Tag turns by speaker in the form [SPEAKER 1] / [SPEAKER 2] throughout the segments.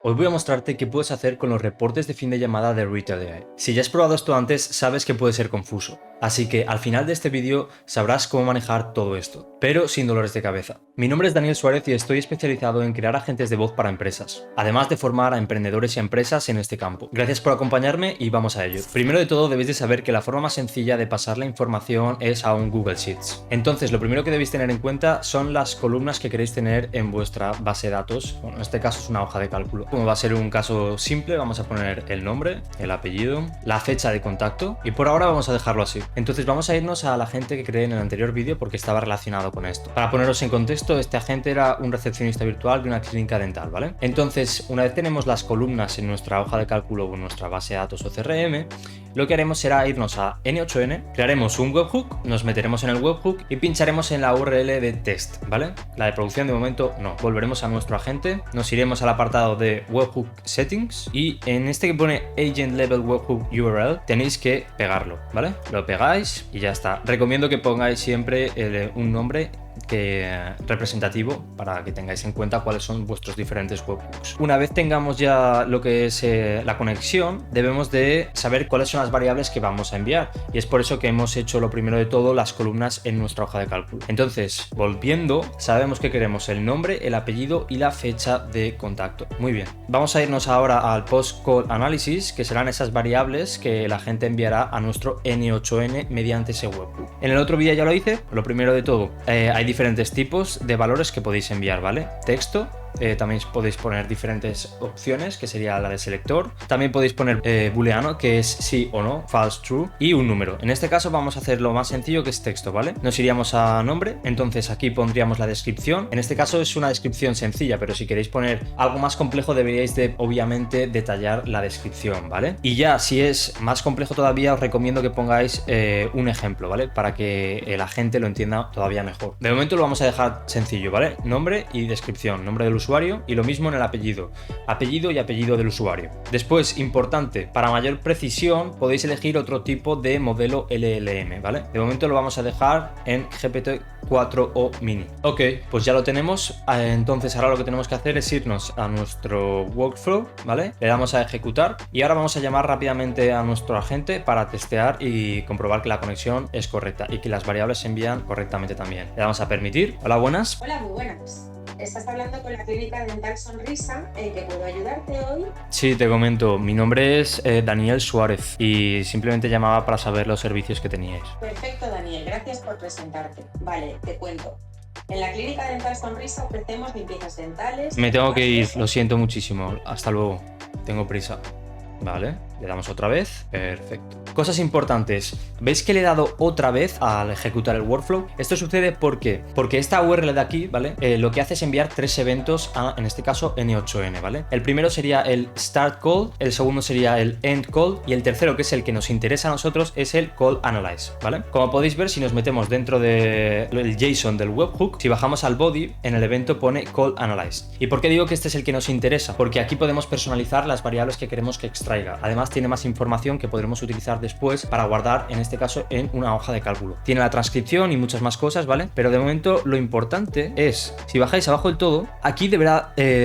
[SPEAKER 1] Hoy voy a mostrarte qué puedes hacer con los reportes de fin de llamada de Retail AI. Si ya has probado esto antes, sabes que puede ser confuso. Así que al final de este vídeo sabrás cómo manejar todo esto, pero sin dolores de cabeza. Mi nombre es Daniel Suárez y estoy especializado en crear agentes de voz para empresas, además de formar a emprendedores y a empresas en este campo. Gracias por acompañarme y vamos a ello. Primero de todo, debéis de saber que la forma más sencilla de pasar la información es a un Google Sheets. Entonces, lo primero que debéis tener en cuenta son las columnas que queréis tener en vuestra base de datos. Bueno, en este caso es una hoja de cálculo. Como va a ser un caso simple, vamos a poner el nombre, el apellido, la fecha de contacto y por ahora vamos a dejarlo así. Entonces vamos a irnos a la agente que creé en el anterior vídeo porque estaba relacionado con esto. Para poneros en contexto, este agente era un recepcionista virtual de una clínica dental, ¿vale? Entonces, una vez tenemos las columnas en nuestra hoja de cálculo o en nuestra base de datos o CRM, lo que haremos será irnos a N8N, crearemos un webhook, nos meteremos en el webhook y pincharemos en la URL de test, ¿vale? La de producción de momento no. Volveremos a nuestro agente, nos iremos al apartado de webhook settings y en este que pone agent level webhook URL tenéis que pegarlo, ¿vale? Lo pegáis y ya está. Recomiendo que pongáis siempre un nombre representativo para que tengáis en cuenta cuáles son vuestros diferentes webhooks. Una vez tengamos ya lo que es la conexión, debemos de saber cuáles son las variables que vamos a enviar y es por eso que hemos hecho lo primero de todo las columnas en nuestra hoja de cálculo. Entonces, volviendo, sabemos que queremos el nombre, el apellido y la fecha de contacto. Muy bien, vamos a irnos ahora al post call analysis, que serán esas variables que la gente enviará a nuestro N8N mediante ese webhook. En el otro vídeo ya lo hice. Lo primero de todo, hay diferentes tipos de valores que podéis enviar, ¿vale? Texto. También podéis poner diferentes opciones, que sería la de selector. También podéis poner booleano, que es sí o no, false, true, y un número. En este caso vamos a hacer lo más sencillo, que es texto, ¿vale? Nos iríamos a nombre, entonces aquí pondríamos la descripción. En este caso es una descripción sencilla, pero si queréis poner algo más complejo deberíais de, obviamente, detallar la descripción, ¿vale? Y ya, si es más complejo todavía, os recomiendo que pongáis un ejemplo, ¿vale? Para que la gente lo entienda todavía mejor. De momento lo vamos a dejar sencillo, ¿vale? Nombre y descripción, nombre del usuario y lo mismo en el apellido y apellido del usuario. Después, importante, para mayor precisión podéis elegir otro tipo de modelo LLM, ¿vale? De momento lo vamos a dejar en GPT-4o mini. Ok, pues ya lo tenemos. Entonces ahora lo que tenemos que hacer es irnos a nuestro workflow, ¿vale? Le damos a ejecutar y ahora vamos a llamar rápidamente a nuestro agente para testear y comprobar que la conexión es correcta y que las variables se envían correctamente también. Le damos a permitir. Hola, buenas.
[SPEAKER 2] Hola, muy buenas. Estás hablando con la clínica dental Sonrisa. ¿En qué puedo ayudarte hoy?
[SPEAKER 1] Sí, te comento. Mi nombre es Daniel Suárez y simplemente llamaba para saber los servicios que teníais.
[SPEAKER 2] Perfecto, Daniel. Gracias por presentarte. Vale, te cuento. En la clínica dental Sonrisa ofrecemos limpiezas dentales.
[SPEAKER 1] Me tengo que ir, lo siento muchísimo. Hasta luego. Tengo prisa. Vale, le damos otra vez. Perfecto. Cosas importantes. ¿Veis que le he dado otra vez al ejecutar el workflow? Esto sucede porque esta URL de aquí, ¿vale? Lo que hace es enviar tres eventos a, en este caso, N8N, ¿vale? El primero sería el start call, el segundo sería el end call y el tercero, que es el que nos interesa a nosotros, es el call analyze, ¿vale? Como podéis ver, si nos metemos dentro del JSON del webhook, si bajamos al body, en el evento pone call analyze. ¿Y por qué digo que este es el que nos interesa? Porque aquí podemos personalizar las variables que queremos que extraiga. Además, tiene más información que podremos utilizar después para guardar, en este caso, en una hoja de cálculo. Tiene la transcripción y muchas más cosas, ¿vale? Pero de momento lo importante es, si bajáis abajo del todo, aquí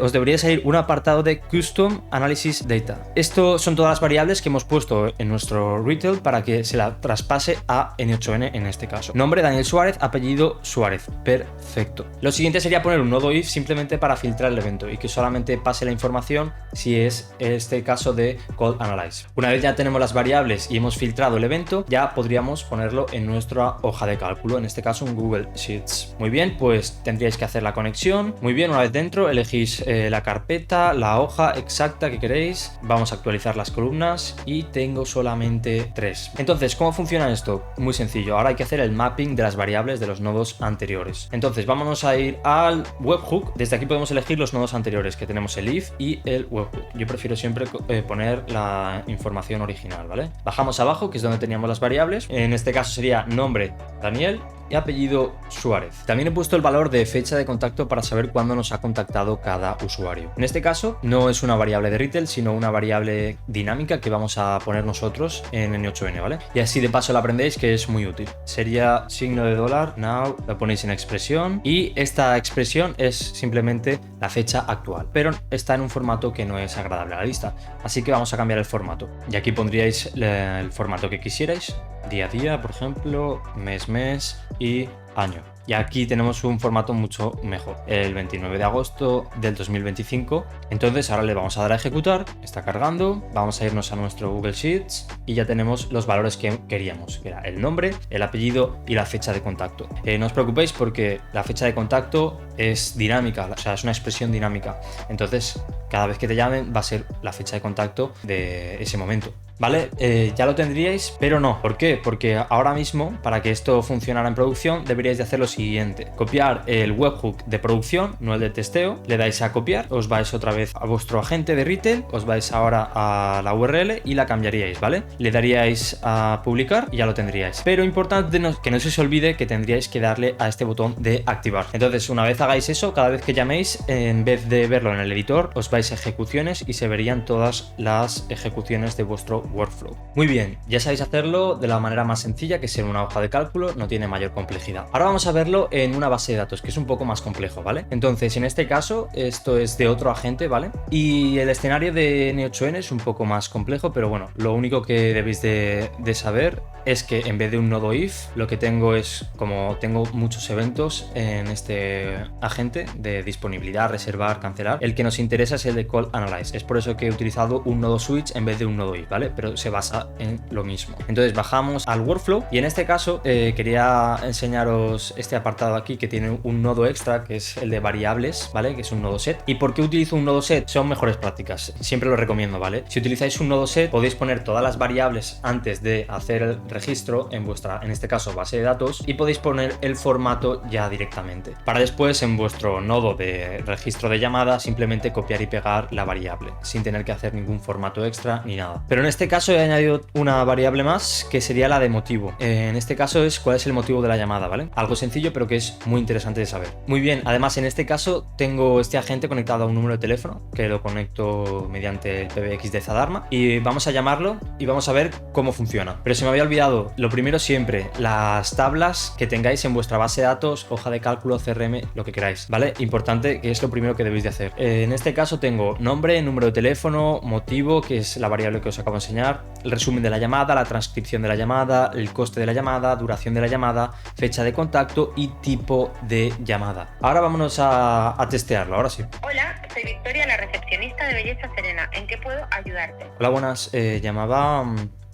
[SPEAKER 1] os debería salir un apartado de Custom Analysis Data. Esto son todas las variables que hemos puesto en nuestro retail para que se la traspase a N8N en este caso. Nombre Daniel Suárez, apellido Suárez. Perfecto. Lo siguiente sería poner un nodo if simplemente para filtrar el evento y que solamente pase la información si es este caso de Call Analyze. Una vez ya tenemos las variables y hemos filtrado el evento, ya podríamos ponerlo en nuestra hoja de cálculo, en este caso un Google Sheets. Muy bien, pues tendríais que hacer la conexión. Muy bien, una vez dentro elegís la carpeta, la hoja exacta que queréis. Vamos a actualizar las columnas y tengo solamente 3. Entonces, ¿cómo funciona esto? Muy sencillo. Ahora hay que hacer el mapping de las variables de los nodos anteriores. Entonces, vámonos a ir al webhook. Desde aquí podemos elegir los nodos anteriores, que tenemos el if y el webhook. Yo prefiero siempre poner la información original, ¿vale? Bajamos abajo, que es donde teníamos las variables. En este caso sería nombre Daniel, y apellido Suárez. También he puesto el valor de fecha de contacto para saber cuándo nos ha contactado cada usuario. En este caso no es una variable de retail, sino una variable dinámica que vamos a poner nosotros en N8N, ¿vale? Y así de paso la aprendéis, que es muy útil. Sería signo de dólar, now, lo ponéis en expresión y esta expresión es simplemente la fecha actual, pero está en un formato que no es agradable a la vista, así que vamos a cambiar el formato. Y aquí pondríais el formato que quisierais, día a día, por ejemplo, mes y año. Y aquí tenemos un formato mucho mejor, el 29 de agosto del 2025. Entonces ahora le vamos a dar a ejecutar, está cargando, vamos a irnos a nuestro Google Sheets y ya tenemos los valores que queríamos, que era el nombre, el apellido y la fecha de contacto. No os preocupéis porque la fecha de contacto es dinámica, o sea, es una expresión dinámica. Entonces, cada vez que te llamen va a ser la fecha de contacto de ese momento. ¿Vale? Ya lo tendríais, pero no. ¿Por qué? Porque ahora mismo, para que esto funcionara en producción, deberíais de hacer lo siguiente. Copiar el webhook de producción, no el de testeo, le dais a copiar, os vais otra vez a vuestro agente de retail, os vais ahora a la URL y la cambiaríais, ¿vale? Le daríais a publicar y ya lo tendríais. Pero importante que no se os olvide que tendríais que darle a este botón de activar. Entonces, una vez hagáis eso, cada vez que llaméis, en vez de verlo en el editor, os vais a ejecuciones y se verían todas las ejecuciones de vuestro workflow. Muy bien, ya sabéis hacerlo de la manera más sencilla, que es en una hoja de cálculo, no tiene mayor complejidad. Ahora vamos a verlo en una base de datos, que es un poco más complejo, ¿vale? Entonces, en este caso, esto es de otro agente, ¿vale? Y el escenario de N8N es un poco más complejo, pero bueno, lo único que debéis de saber es que en vez de un nodo if, lo que tengo es, como tengo muchos eventos en este agente de disponibilidad, reservar, cancelar, el que nos interesa es el de call analyze. Es por eso que he utilizado un nodo switch en vez de un nodo if, ¿vale? Pero se basa en lo mismo. Entonces bajamos al workflow y en este caso quería enseñaros este apartado aquí que tiene un nodo extra, que es el de variables, ¿vale? Que es un nodo set. ¿Y por qué utilizo un nodo set? Son mejores prácticas, siempre lo recomiendo, ¿vale? Si utilizáis un nodo set podéis poner todas las variables antes de hacer el registro en vuestra, en este caso, base de datos, y podéis poner el formato ya directamente para después en vuestro nodo de registro de llamada simplemente copiar y pegar la variable sin tener que hacer ningún formato extra ni nada. Pero en este caso he añadido una variable más que sería la de motivo. En este caso es cuál es el motivo de la llamada, ¿vale? Algo sencillo pero que es muy interesante de saber. Muy bien, además en este caso tengo este agente conectado a un número de teléfono que lo conecto mediante el PBX de Zadarma y vamos a llamarlo y vamos a ver cómo funciona. Pero se me había olvidado, lo primero siempre, las tablas que tengáis en vuestra base de datos, hoja de cálculo, CRM, lo que queráis, ¿vale? Importante, que es lo primero que debéis de hacer. En este caso tengo nombre, número de teléfono, motivo, que es la variable que os acabo de enseñar, el resumen de la llamada, la transcripción de la llamada, el coste de la llamada, duración de la llamada, fecha de contacto y tipo de llamada. Ahora vámonos a testearlo, ahora sí.
[SPEAKER 3] Hola, soy Victoria, la recepcionista de Belleza Serena. ¿En qué puedo ayudarte?
[SPEAKER 1] Hola, buenas. Llamaba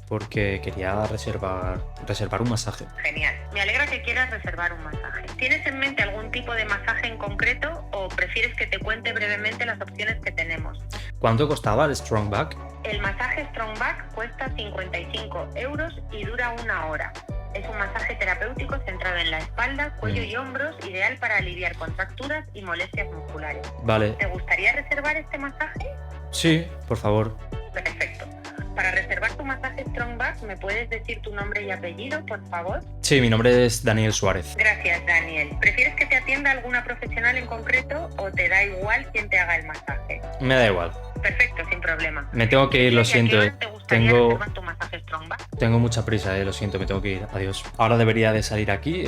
[SPEAKER 1] porque quería reservar un masaje.
[SPEAKER 3] Genial. Me alegra que quieras reservar un masaje. ¿Tienes en mente algún tipo de masaje en concreto o prefieres que te cuente brevemente las opciones que tenemos?
[SPEAKER 1] ¿Cuánto costaba el Strong Back?
[SPEAKER 3] El masaje Strong Back cuesta 55 € y dura 1 hora. Es un masaje terapéutico centrado en la espalda, cuello y hombros, ideal para aliviar contracturas y molestias musculares.
[SPEAKER 1] Vale.
[SPEAKER 3] ¿Te gustaría reservar este masaje?
[SPEAKER 1] Sí, por favor.
[SPEAKER 3] Perfecto. Para reservar tu masaje Strong Back, ¿me puedes decir tu nombre y apellido, por favor?
[SPEAKER 1] Sí, mi nombre es Daniel Suárez.
[SPEAKER 3] Gracias, Daniel. ¿Prefieres que te atienda alguna profesional en concreto o te da igual quién te haga el masaje?
[SPEAKER 1] Me da igual.
[SPEAKER 3] Perfecto, sin problema.
[SPEAKER 1] Me tengo que ir, lo siento.
[SPEAKER 3] ¿Te gustaría reservar tu masaje Strong Back?
[SPEAKER 1] Tengo mucha prisa, lo siento, me tengo que ir. Adiós. Ahora debería de salir aquí.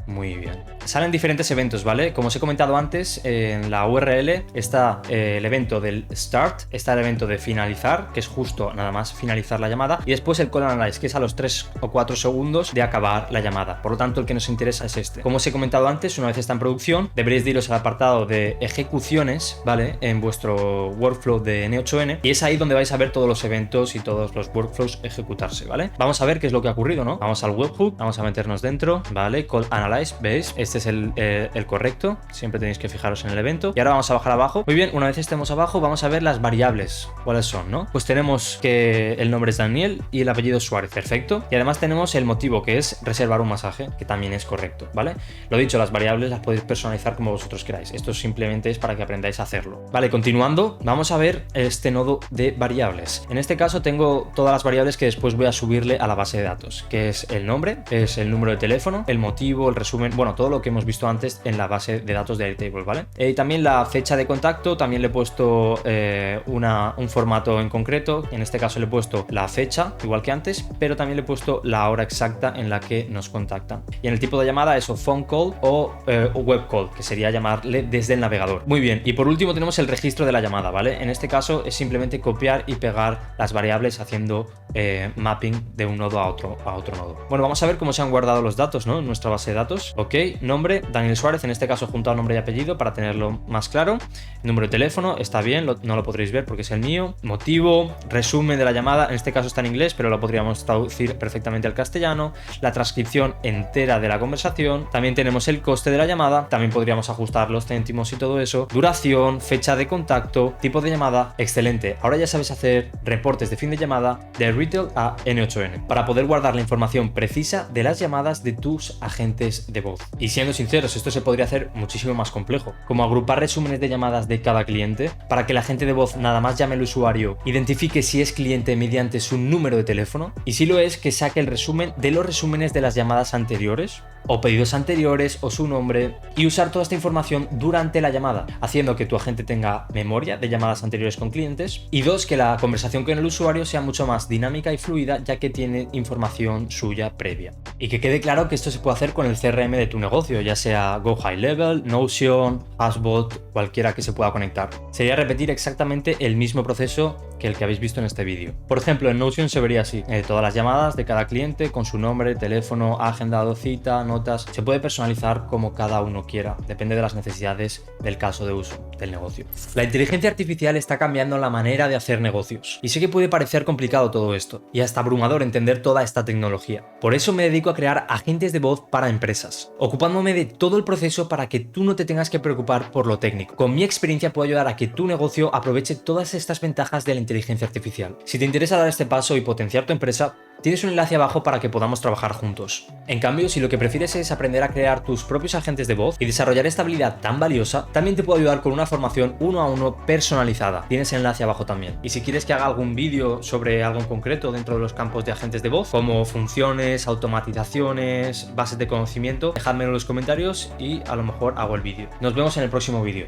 [SPEAKER 1] Muy bien. Salen diferentes eventos, ¿vale? Como os he comentado antes, en la URL está el evento del start, está el evento de finalizar, que es justo nada más finalizar la llamada, y después el call analyze, que es a los 3 o 4 segundos de acabar la llamada. Por lo tanto, el que nos interesa es este. Como os he comentado antes, una vez está en producción, deberéis de iros al apartado de ejecuciones, ¿vale? En vuestro workflow de N8N, y es ahí donde vais a ver todos los eventos y todos los workflows ejecutarse, ¿vale? Vamos a ver qué es lo que ha ocurrido, ¿no? Vamos al webhook, vamos a meternos dentro, ¿vale? Call analyze, ¿veis? Este es el correcto, siempre tenéis que fijaros en el evento. Y ahora vamos a bajar abajo. Muy bien, una vez estemos abajo, vamos a ver las variables. ¿Cuáles son, no? Pues tenemos que el nombre es Daniel y el apellido Suárez, perfecto. Y además tenemos el motivo, que es reservar un masaje, que también es correcto, ¿vale? Lo dicho, las variables las podéis personalizar como vosotros queráis. Esto simplemente es para que aprendáis a hacerlo. Vale, continuando, vamos a ver este nodo de variables. En este caso tengo tengo todas las variables que después voy a subirle a la base de datos, que es el nombre, es el número de teléfono, el motivo, el resumen, bueno, todo lo que hemos visto antes en la base de datos de Airtable, ¿vale? Y también la fecha de contacto, también le he puesto un formato en concreto, en este caso le he puesto la fecha, igual que antes, pero también le he puesto la hora exacta en la que nos contactan. Y en el tipo de llamada es o phone call o web call, que sería llamarle desde el navegador. Muy bien, y por último tenemos el registro de la llamada, ¿vale? En este caso es simplemente copiar y pegar las variables haciendo mapping de un nodo a otro nodo. Bueno, vamos a ver cómo se han guardado los datos, ¿no? En nuestra base de datos. Ok, nombre, Daniel Suárez, en este caso juntado nombre y apellido para tenerlo más claro. Número de teléfono, está bien, no lo podréis ver porque es el mío. Motivo, resumen de la llamada, en este caso está en inglés, pero lo podríamos traducir perfectamente al castellano. La transcripción entera de la conversación. También tenemos el coste de la llamada, también podríamos ajustar los céntimos y todo eso. Duración, fecha de contacto, tipo de llamada. Excelente, ahora ya sabes hacer reportes de fin de llamada de retail a N8N para poder guardar la información precisa de las llamadas de tus agentes de voz. Y siendo sinceros, esto se podría hacer muchísimo más complejo, como agrupar resúmenes de llamadas de cada cliente para que el agente de voz nada más llame al usuario, identifique si es cliente mediante su número de teléfono y si lo es, que saque el resumen de los resúmenes de las llamadas anteriores o pedidos anteriores o su nombre, y usar toda esta información durante la llamada, haciendo que tu agente tenga memoria de llamadas anteriores con clientes, y dos, que la conversación con el usuario sea mucho más dinámica y fluida, ya que tiene información suya previa. Y que quede claro que esto se puede hacer con el CRM de tu negocio, ya sea Go High Level, Notion, HubSpot, cualquiera que se pueda conectar. Sería repetir exactamente el mismo proceso que el que habéis visto en este vídeo. Por ejemplo, en Notion se vería así, todas las llamadas de cada cliente con su nombre, teléfono, agendado, cita, notas. Se puede personalizar como cada uno quiera, depende de las necesidades del caso de uso del negocio. La inteligencia artificial está cambiando la manera de hacer negocios, y sé que puede parecer complicado todo esto, y hasta abrumador entender toda esta tecnología. Por eso me dedico a crear agentes de voz para empresas, ocupándome de todo el proceso para que tú no te tengas que preocupar por lo técnico. Con mi experiencia puedo ayudar a que tu negocio aproveche todas estas ventajas de la inteligencia artificial. Si te interesa dar este paso y potenciar tu empresa, tienes un enlace abajo para que podamos trabajar juntos. En cambio, si lo que prefieres es aprender a crear tus propios agentes de voz y desarrollar esta habilidad tan valiosa, también te puedo ayudar con una formación 1 a 1 personalizada. Tienes el enlace abajo también. Y si quieres que haga algún vídeo sobre algo en concreto dentro de los campos de agentes de voz, como funciones, automatizaciones, bases de conocimiento, dejadmelo en los comentarios y a lo mejor hago el vídeo. Nos vemos en el próximo vídeo.